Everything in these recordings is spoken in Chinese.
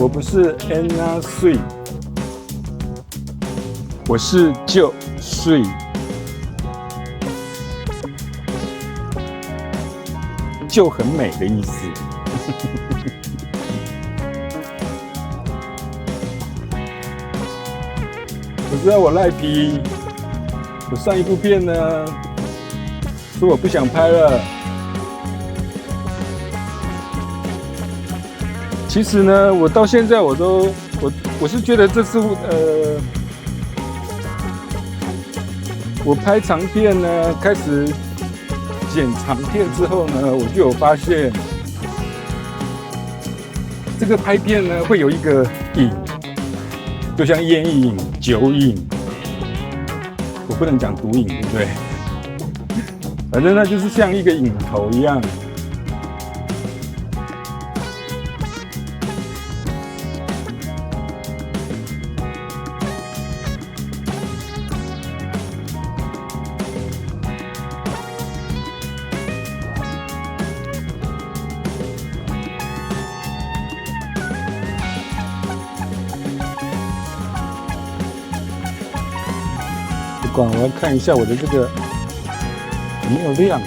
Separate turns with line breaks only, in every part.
我不是 Anna Sui， 我是就Sui。就很美的意思。我知道我赖皮，我上一部片呢说我不想拍了。其实呢，我到现在我是觉得这次我拍长片呢，开始剪长片之后呢，我就有发现，这个拍片呢会有一个瘾，就像烟瘾、酒瘾，我不能讲毒瘾，对不对？反正那就是像一个瘾头一样。不管，我要看一下我的这个有没有亮。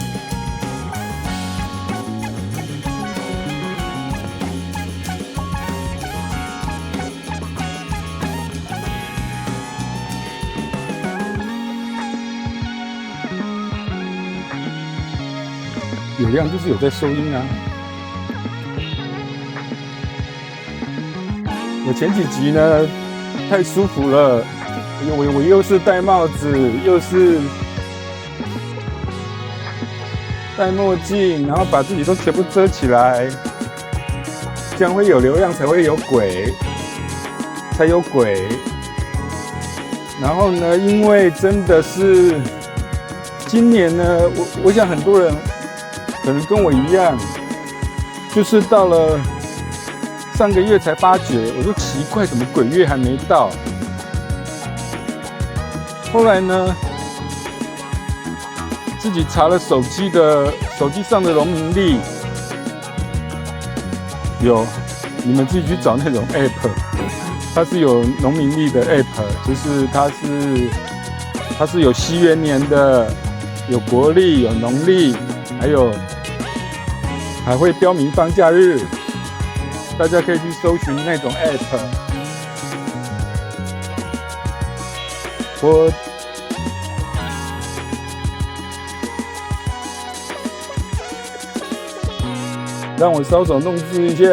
有亮就是有在收音啊。我前几集呢太舒服了。我又是戴帽子，又是戴墨镜，然后把自己都全部遮起来，这样会有流量，才会有鬼，才有鬼。然后呢，因为真的是今年呢，我想很多人可能跟我一样，就是到了上个月才发觉，我说奇怪，怎么鬼月还没到？后来呢，自己查了手机上的农民历，有，你们自己去找那种 app， 它是有农民历的 app， 就是它是有西元年的，有国历，有农历，还会标明放假日，大家可以去搜寻那种 app。让我搔首弄姿一下。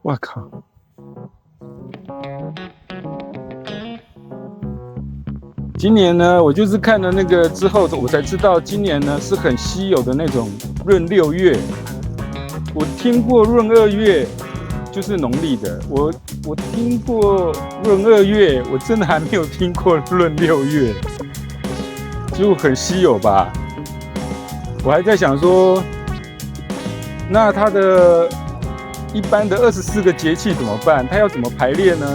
哇靠！今年呢，我就是看了那个之后，我才知道今年呢是很稀有的那种闰6月。我听过闰2月，就是农历的。我听过闰2月，我真的还没有听过闰6月，就很稀有吧。我还在想说，那它的一般的24个节气怎么办？它要怎么排列呢？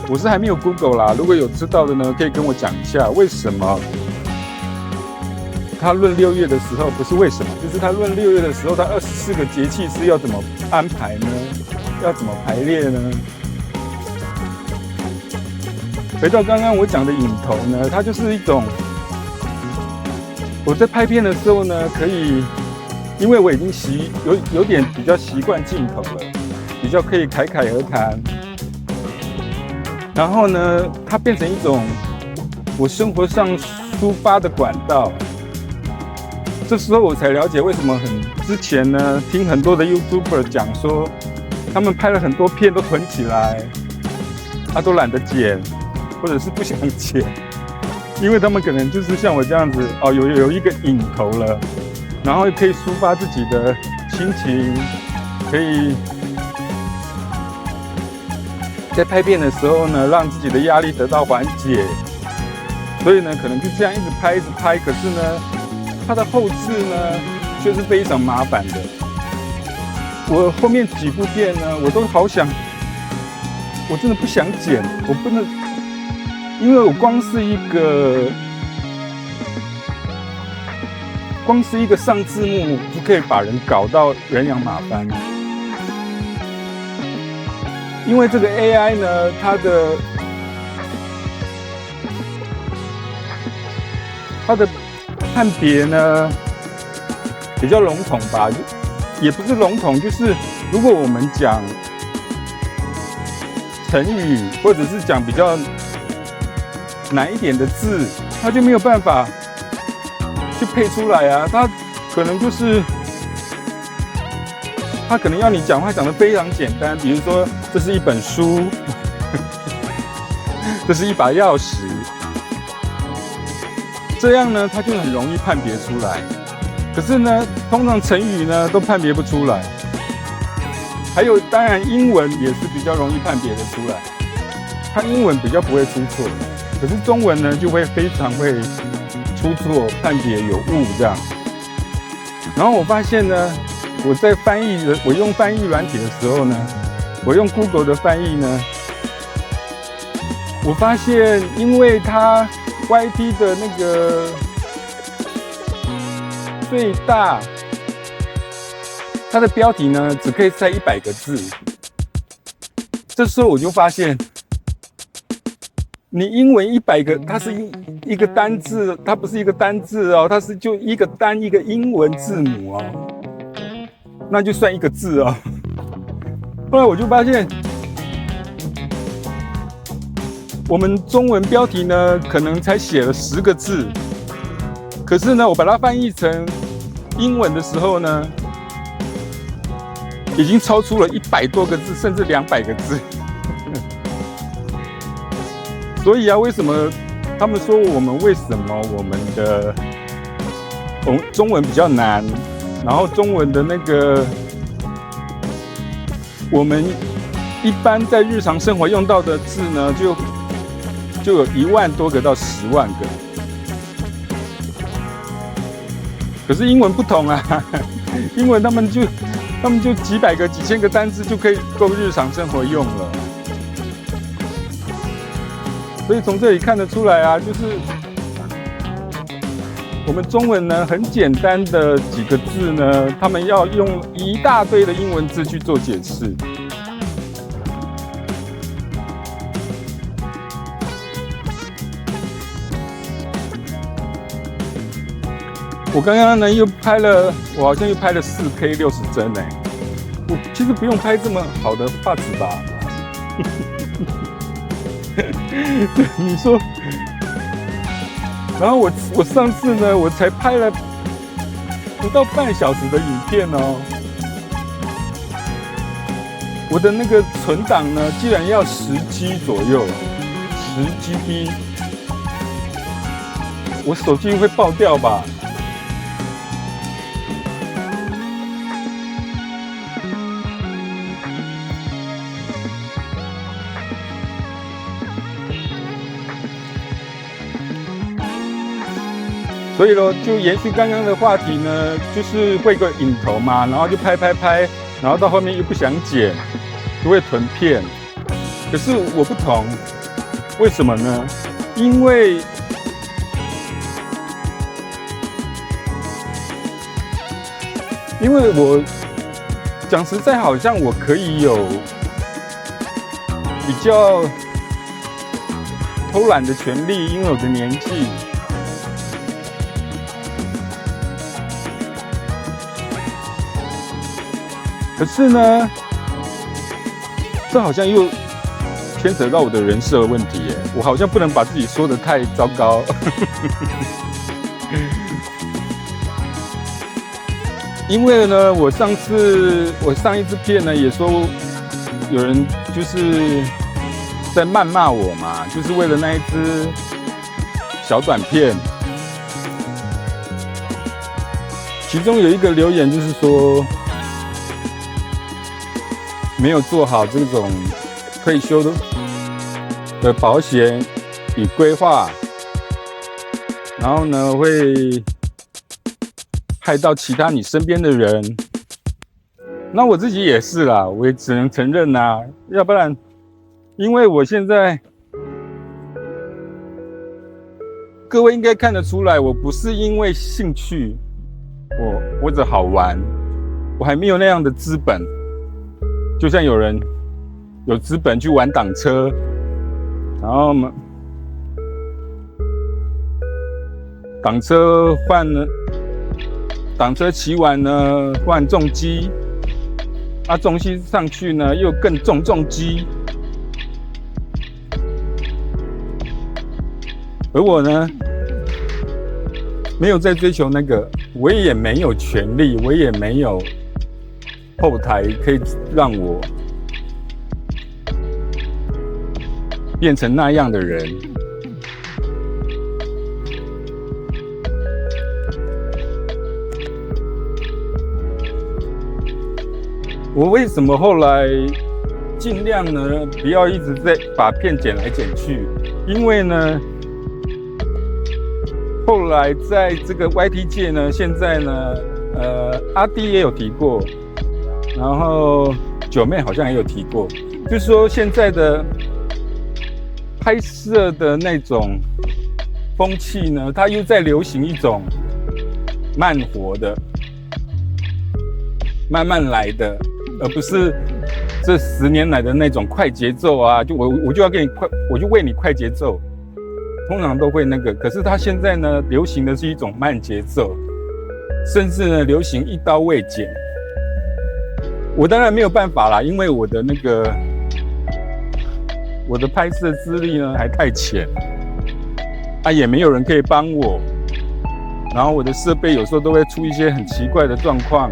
我是还没有 Google 啦，如果有知道的呢，可以跟我讲一下为什么它闰6月的时候，不是为什么，就是它闰6月的时候，它24个节气是要怎么安排呢？要怎么排列呢？回到刚刚我讲的瘾头呢，它就是一种我在拍片的时候呢，可以，因为我已经有点比较习惯镜头了，比较可以侃侃而谈。然后呢，它变成一种我生活上抒发的管道。这时候我才了解为什么之前呢，听很多的 YouTuber 讲说，他们拍了很多片都囤起来，都懒得剪，或者是不想剪，因为他们可能就是像我这样子有一个瘾头了，然后可以抒发自己的心情，可以在拍片的时候呢，让自己的压力得到缓解，所以呢，可能就这样一直拍，可是呢，它的后置呢却是非常麻烦的。我后面几部片呢，我都好想，我真的不想剪，我因为我光是一个上字幕就可以把人搞到人仰马翻。因为这个 AI 呢，它的判别呢比较笼统吧，也不是笼统，就是如果我们讲成语或者是讲比较难一点的字，它就没有办法去配出来啊。它可能就是它可能要你讲话讲得非常简单，比如说这是一本书，这是一把钥匙，这样呢它就很容易判别出来。可是呢，通常成语呢都判别不出来。还有，当然英文也是比较容易判别得出来，它英文比较不会出错，可是中文呢就会非常会出错，判别有误这样。然后我发现呢，我在我用翻译软体的时候呢，我用 Google 的翻译呢，我发现因为它 YT 的那个最大，它的标题呢只可以塞100个字。这时候我就发现，你英文100个，它是一个单字，它不是一个单字哦，它是就一个英文字母哦，那就算一个字哦。后来我就发现，我们中文标题呢可能才写了10个字，可是呢我把它翻译成英文的时候呢，已经超出了100多个字，甚至200个字。所以啊，为什么他们说我们中文比较难，然后中文的那个我们一般在日常生活用到的字呢，就有1万多个到10万个。可是英文不同啊，英文他们就几百个、几千个单字就可以够日常生活用了。所以从这里看得出来啊，就是我们中文呢很简单的几个字呢，他们要用一大堆的英文字去做解释。我刚刚呢我好像又拍了4K 60帧哎，我其实不用拍这么好的画质吧？你说，然后我上次呢，我才拍了不到半小时的影片哦，我的那个存档呢，竟然要10G 左右，10GB，我手机会爆掉吧？所以咯，就延续刚刚的话题呢，就是会个影头嘛，然后就拍，然后到后面又不想剪，就会囤片。可是我不同，为什么呢？因为我讲实在，好像我可以有比较偷懒的权利，因为我的年纪。可是呢，这好像又牵扯到我的人设问题耶，我好像不能把自己说得太糟糕。因为呢，我上一支片呢也说有人就是在谩骂我嘛，就是为了那一支小短片，其中有一个留言就是说，没有做好这种退休的保险与规划，然后呢会害到其他你身边的人。那我自己也是啦，我也只能承认啦，要不然因为我现在各位应该看得出来，我不是因为兴趣，或者好玩，我还没有那样的资本。就像有人有资本去玩挡车，然后挡车骑完呢换重机，重机上去呢又更重机。而我呢，没有在追求那个，我也没有权利，我也没有后台可以让我变成那样的人。我为什么后来尽量呢不要一直在把片剪来剪去？因为呢，后来在这个 YT 界呢，现在呢，阿弟也有提过，然后九妹好像也有提过，就是说现在的拍摄的那种风气呢，它又在流行一种慢活的、慢慢来的，而不是这10年来的那种快节奏啊！我就要给你快，我就喂你快节奏，通常都会那个。可是它现在呢，流行的是一种慢节奏，甚至呢流行一刀未剪。我当然没有办法啦，因为我的拍摄资历呢还太浅，也没有人可以帮我。然后我的设备有时候都会出一些很奇怪的状况。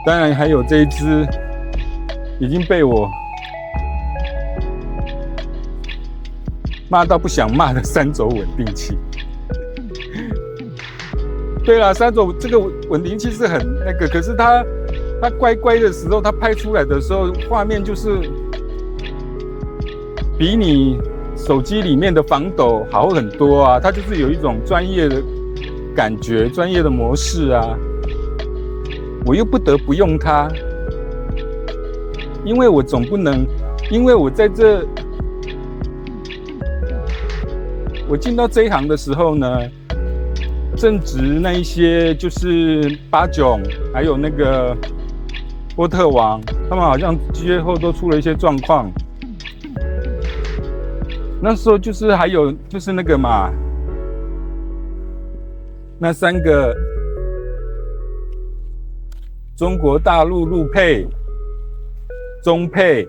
当然还有这一支已经被我骂到不想骂的3轴稳定器。对啦，3轴这个稳定器是很那个，可是它乖乖的时候，它拍出来的时候，画面就是比你手机里面的防抖好很多啊。它就是有一种专业的感觉，专业的模式啊。我又不得不用它，因为我总不能，因为我在我进到这一行的时候呢，正值那一些就是八囧，还有那个波特王，他们好像最后都出了一些状况。那时候就是还有就是那个嘛，那3个。中国大陆陆配、中配，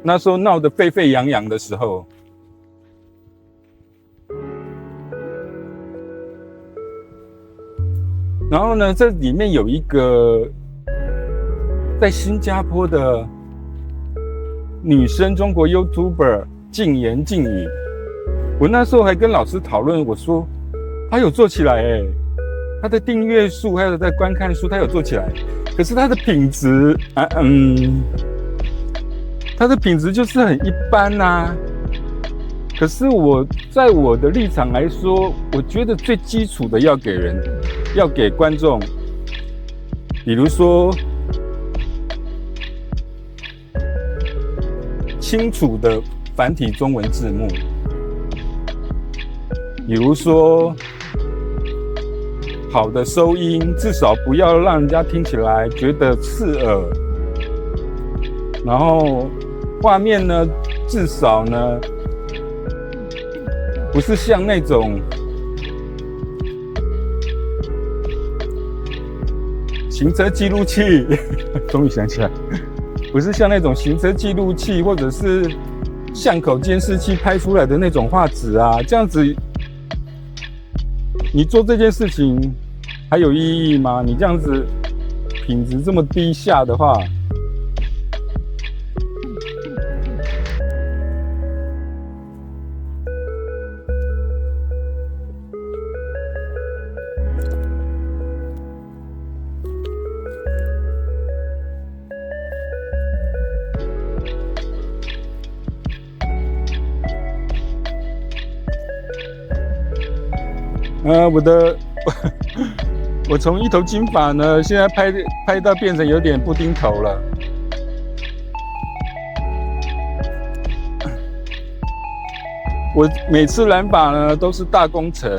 那时候闹得沸沸扬扬的时候，然后呢，这里面有一个在新加坡的女生中国 YouTuber 禁言禁语，我那时候还跟老师讨论，我说她有做起来他的订阅数还有在观看数，他有做起来，可是他的品质他的品质就是很一般啊。可是在我的立场来说，我觉得最基础的要给观众，比如说清楚的繁体中文字幕，比如说好的收音，至少不要让人家听起来觉得刺耳。然后画面呢，至少呢，不是像那种行车记录器，终于想起来，不是像那种行车记录器或者是巷口监视器拍出来的那种画质啊，这样子。你做这件事情还有意义吗？你这样子品质这么低下的话，我从一头金发呢，现在拍到变成有点布丁头了。我每次染发呢都是大工程，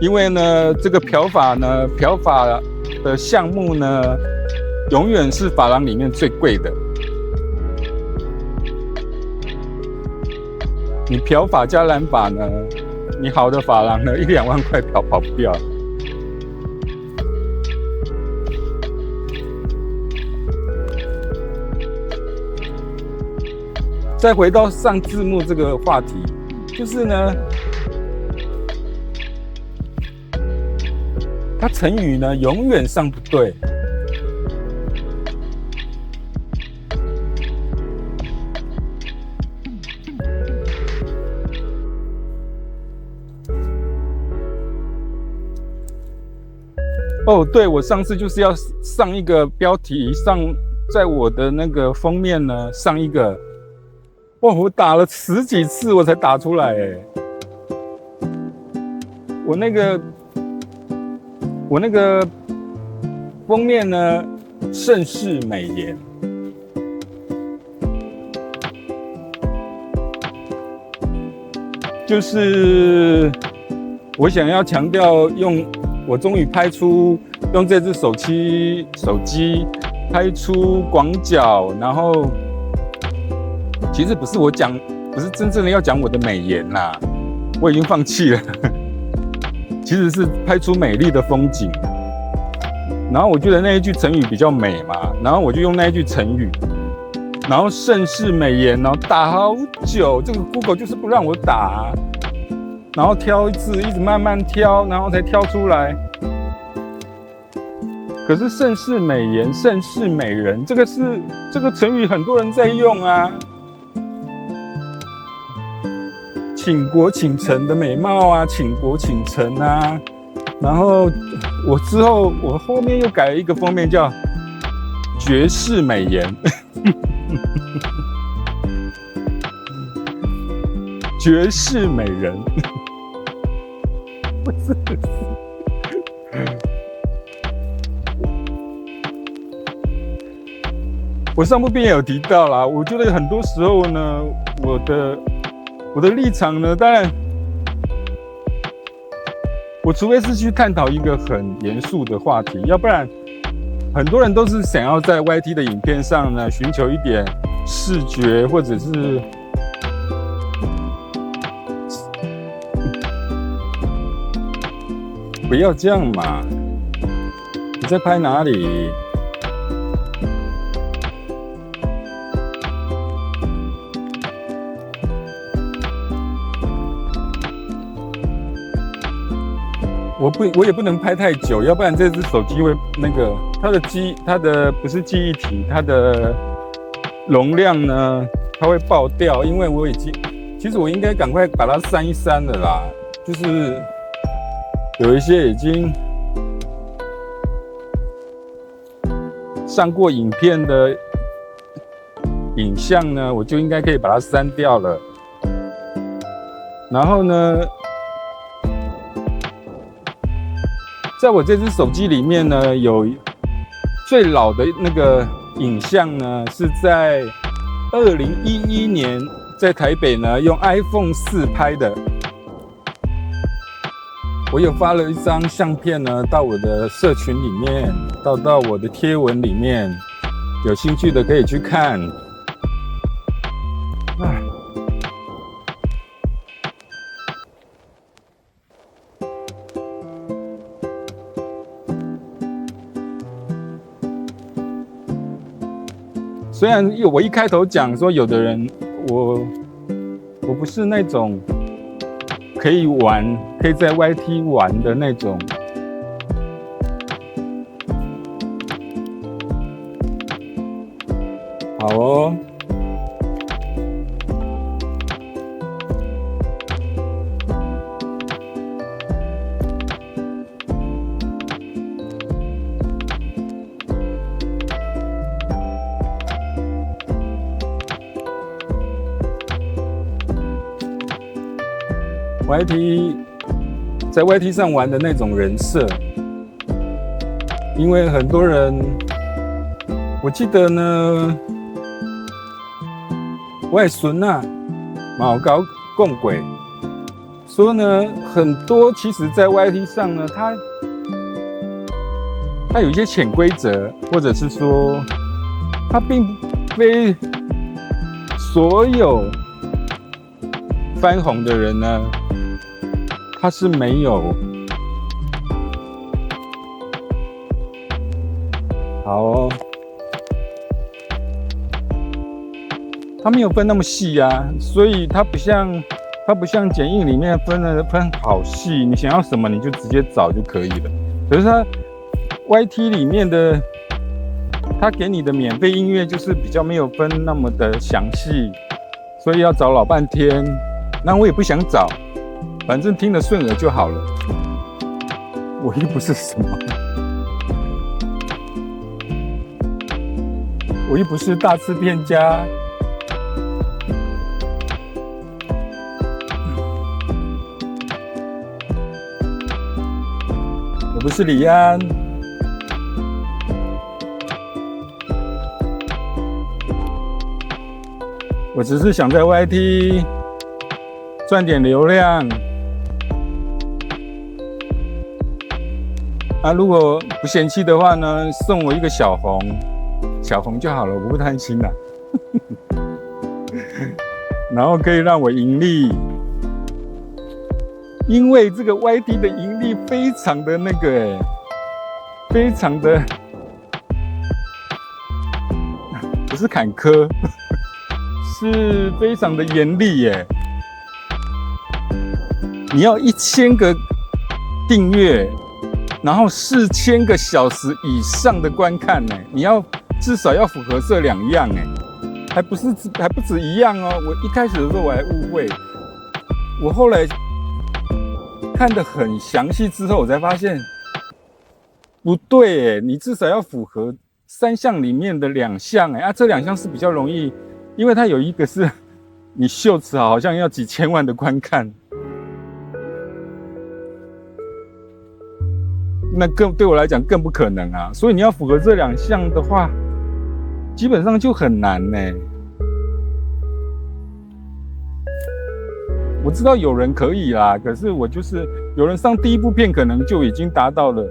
因为呢这个漂发的项目呢，永远是发廊里面最贵的。你漂发加染发呢，你好的发廊呢1-2万块跑不掉。再回到上字幕这个话题，就是呢，它成语呢永远上不对。哦，对，我上次就是要上一个标题，在我的那个封面呢上一个。哇！我打了10几次我才打出来哎！我那个封面呢，盛世美颜，就是我想要强调我终于拍出用这只手机拍出广角，然后。其实不是不是真正的要讲我的美颜啦，我已经放弃了。其实是拍出美丽的风景。然后我觉得那一句成语比较美嘛，然后我就用那一句成语，然后盛世美颜，然后打好久，这个 Google 就是不让我打，然后挑字一直慢慢挑，然后才挑出来。可是盛世美颜、盛世美人，这个成语很多人在用啊。倾国倾城的美貌啊，倾国倾城啊，然后我后面又改了一个封面叫绝世美颜，绝世美人，不是，我上部片也有提到啦，我觉得很多时候呢，我的立场呢，当然，我除非是去探讨一个很严肃的话题，要不然，很多人都是想要在 YT 的影片上呢，寻求一点视觉或者是，不要这样嘛！你在拍哪里？我也不能拍太久，要不然这只手机会那个它的不是记忆体，它的容量呢，它会爆掉。因为其实我应该赶快把它删一删了啦，就是有一些已经上过影片的影像呢，我就应该可以把它删掉了。然后呢，在我这只手机里面呢，有最老的那个影像呢，是在2011年在台北呢用 iPhone 4拍的。我有发了一张相片呢到我的社群里面，到我的贴文里面，有兴趣的可以去看。虽然我一开头讲说，有的人我不是那种可以在 YT 玩的那种，好哦。在 YT 上玩的那种人设，因为很多人，我记得呢，我的孙啊，嘛有跟我讲过，说呢，很多其实在 YT 上呢，它有一些潜规则，或者是说，它并非所有翻红的人呢，他是没有好哦，他没有分那么细啊，所以它不像剪映里面分好细，你想要什么你就直接找就可以了。可是它 YT 里面的，他给你的免费音乐就是比较没有分那么的详细，所以要找老半天。那我也不想找，反正听得顺耳就好了。我又不是什么，我又不是大吃店家。我不是李安。我只是想在 YT 赚点流量啊！如果不嫌弃的话呢，送我一个小红就好了，我不贪心啦。然后可以让我盈利，因为这个 YT 的盈利非常的那个非常的不是坎坷。是非常的严厉耶！你要1000个订阅，然后4000个小时以上的观看呢，你要至少要符合这2样哎，还不止一样哦。我一开始的时候我还误会，我后来看得很详细之后，我才发现不对哎，你至少要符合3项里面的2项哎，这2项是比较容易。因为它有一个是你秀词好像要几千万的观看，那对我来讲更不可能啊！所以你要符合这2项的话，基本上就很难呢。我知道有人可以啦，可是我就是有人上第1部片可能就已经达到了，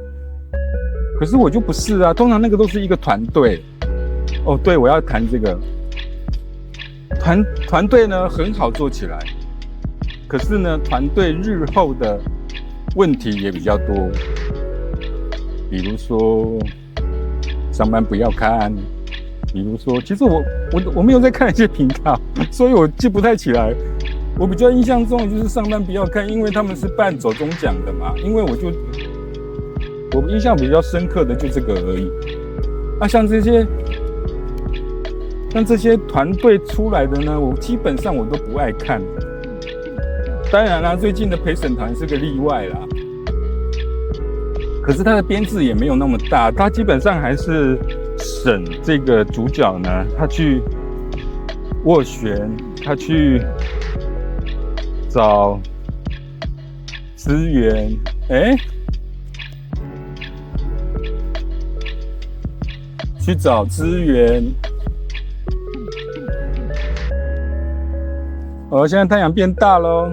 可是我就不是啊。通常那个都是一个团队。哦，对，我要谈这个。团队呢很好做起来，可是呢团队日后的问题也比较多，比如说上班不要看，比如说其实我没有在看一些频道，所以我记不太起来。我比较印象中的就是上班不要看，因为他们是办走中奖的嘛，因为我印象比较深刻的就这个而已。像这些团队出来的呢，我基本上我都不爱看。当然啦，最近的陪审团是个例外啦。可是他的编制也没有那么大，他基本上还是审这个主角呢，他去斡旋，他去找资源，去找资源。现在太阳变大咯，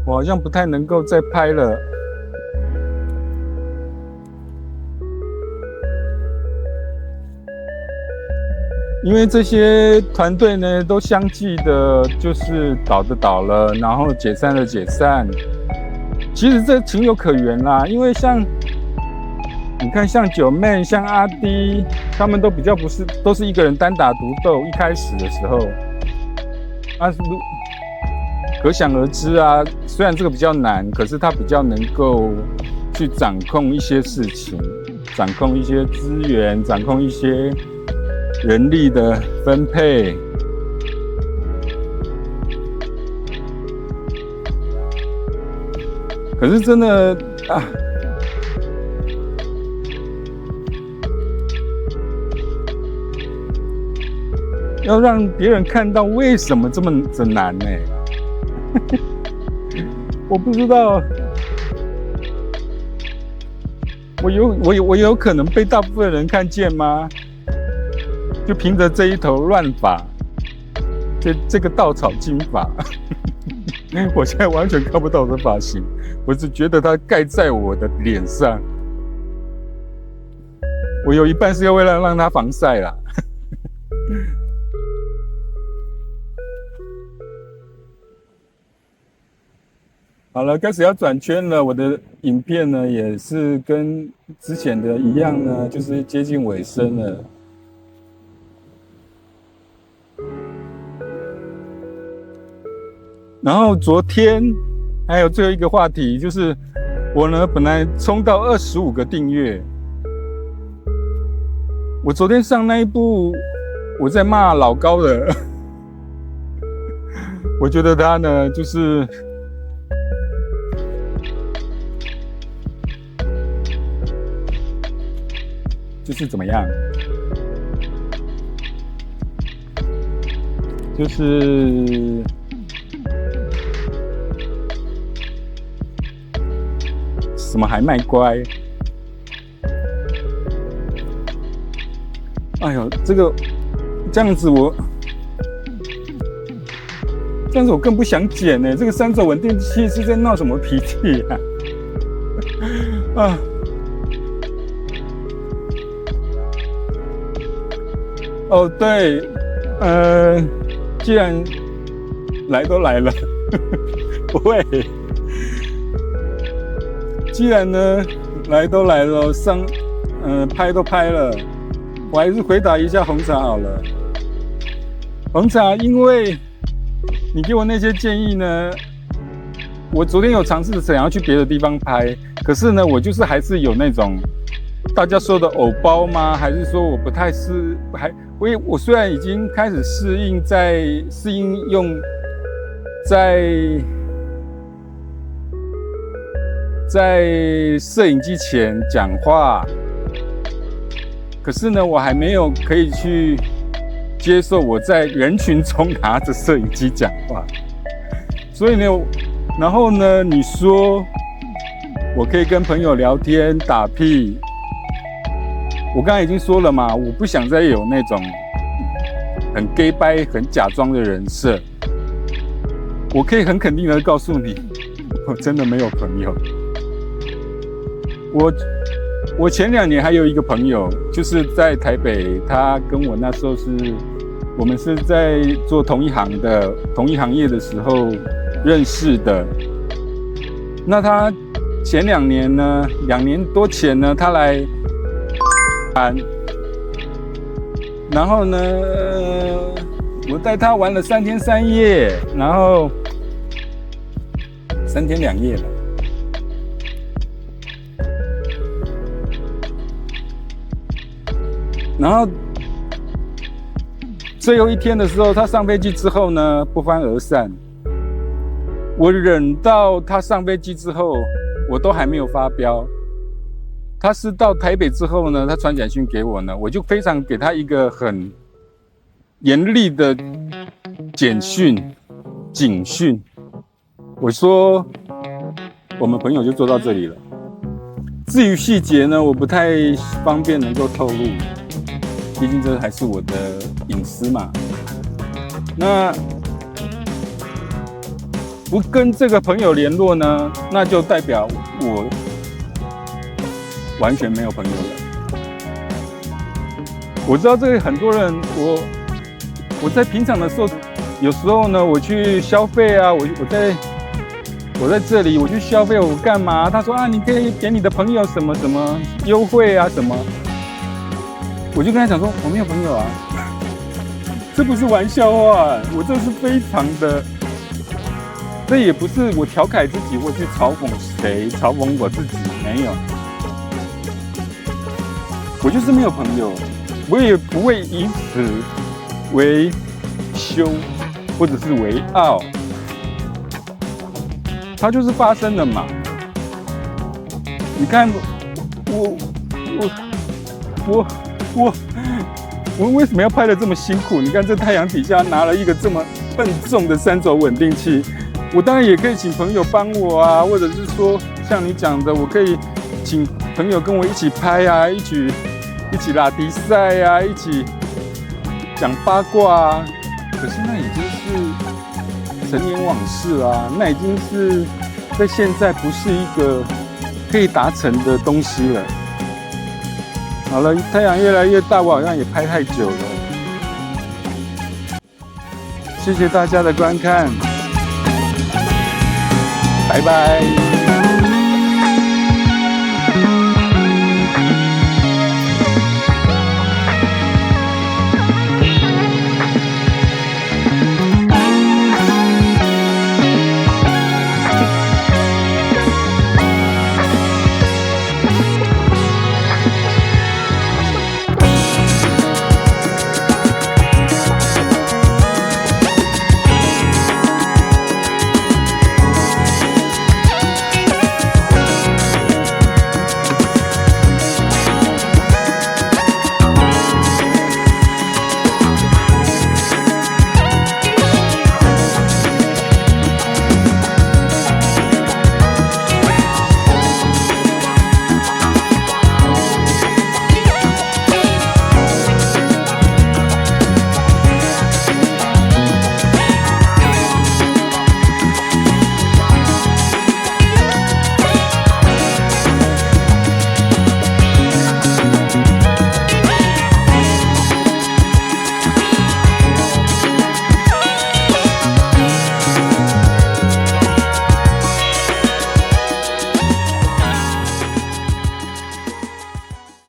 我好像不太能够再拍了。因为这些团队呢，都相继的，就是倒的倒了，然后解散的解散。其实这情有可原啦，因为像你看，像9man、像阿滴，他们都比较不是，都是一个人单打独斗。一开始的时候。可想而知啊，虽然这个比较难，可是他比较能够去掌控一些事情，掌控一些资源，掌控一些人力的分配。可是真的要让别人看到为什么这么难呢？我不知道，我有可能被大部分人看见吗？就凭着这一头乱发，这个稻草金发，我现在完全看不到我的发型，我只觉得它盖在我的脸上。我有一半是为了让它防晒啦。好了，开始要转圈了。我的影片呢，也是跟之前的一样呢，就是接近尾声了。然后昨天还有最后一个话题，就是我呢本来冲到25个订阅，我昨天上那一部我在骂老高的，我觉得他呢就是怎么样，就是什么还卖乖？哎呦，这样子我更不想剪呢。这个3轴稳定器是在闹什么脾气啊？啊！哦，对，既然来都来了，不会。既然呢来都来了，拍都拍了，我还是回答一下红茶好了。红茶，因为你给我那些建议呢，我昨天有尝试想要去别的地方拍，可是呢，我就是还是有那种大家说的偶包吗？还是说我不太我虽然已经开始适应用在摄影机前讲话，可是呢，我还没有可以去接受我在人群中拿着摄影机讲话。所以呢，然后呢，你说我可以跟朋友聊天打屁，我刚才已经说了嘛，我不想再有那种很 gay 掰、很假装的人设。我可以很肯定的告诉你，我真的没有朋友。我前2年还有一个朋友，就是在台北，他跟我那时候我们是在做同一行业的时候认识的。那他前2年呢，2年多前呢，他来然后呢，我带他玩了3天3夜，然后3天2夜了。然后最后一天的时候，他上飞机之后呢，不欢而散。我忍到他上飞机之后，我都还没有发飙。他是到台北之后呢，他传简讯给我呢，我就非常给他一个很严厉的警讯。我说，我们朋友就做到这里了。至于细节呢，我不太方便能够透露。毕竟这还是我的隐私嘛。那不跟这个朋友联络呢，那就代表我完全没有朋友了。我知道这个很多人，我在平常的时候，有时候呢，我去消费啊，我在这里，我去消费，我干嘛？他说啊，你可以给你的朋友什么什么优惠啊什么。我就跟他讲说，我没有朋友啊，这不是玩笑话，我这是非常的，这也不是我调侃自己或去嘲讽谁，嘲讽我自己，没有，我就是没有朋友，我也不会以此为羞或者是为傲，它就是发生了嘛。你看我为什么要拍得这么辛苦？你看这太阳底下拿了一个这么笨重的3轴稳定器，我当然也可以请朋友帮我啊，或者是说像你讲的，我可以请朋友跟我一起拍啊，一起拉迪赛啊，一起讲八卦啊。可是那已经是陈年往事啊，那已经是在现在不是一个可以达成的东西了。好了，太阳越来越大，我好像也拍太久了。谢谢大家的观看，拜拜。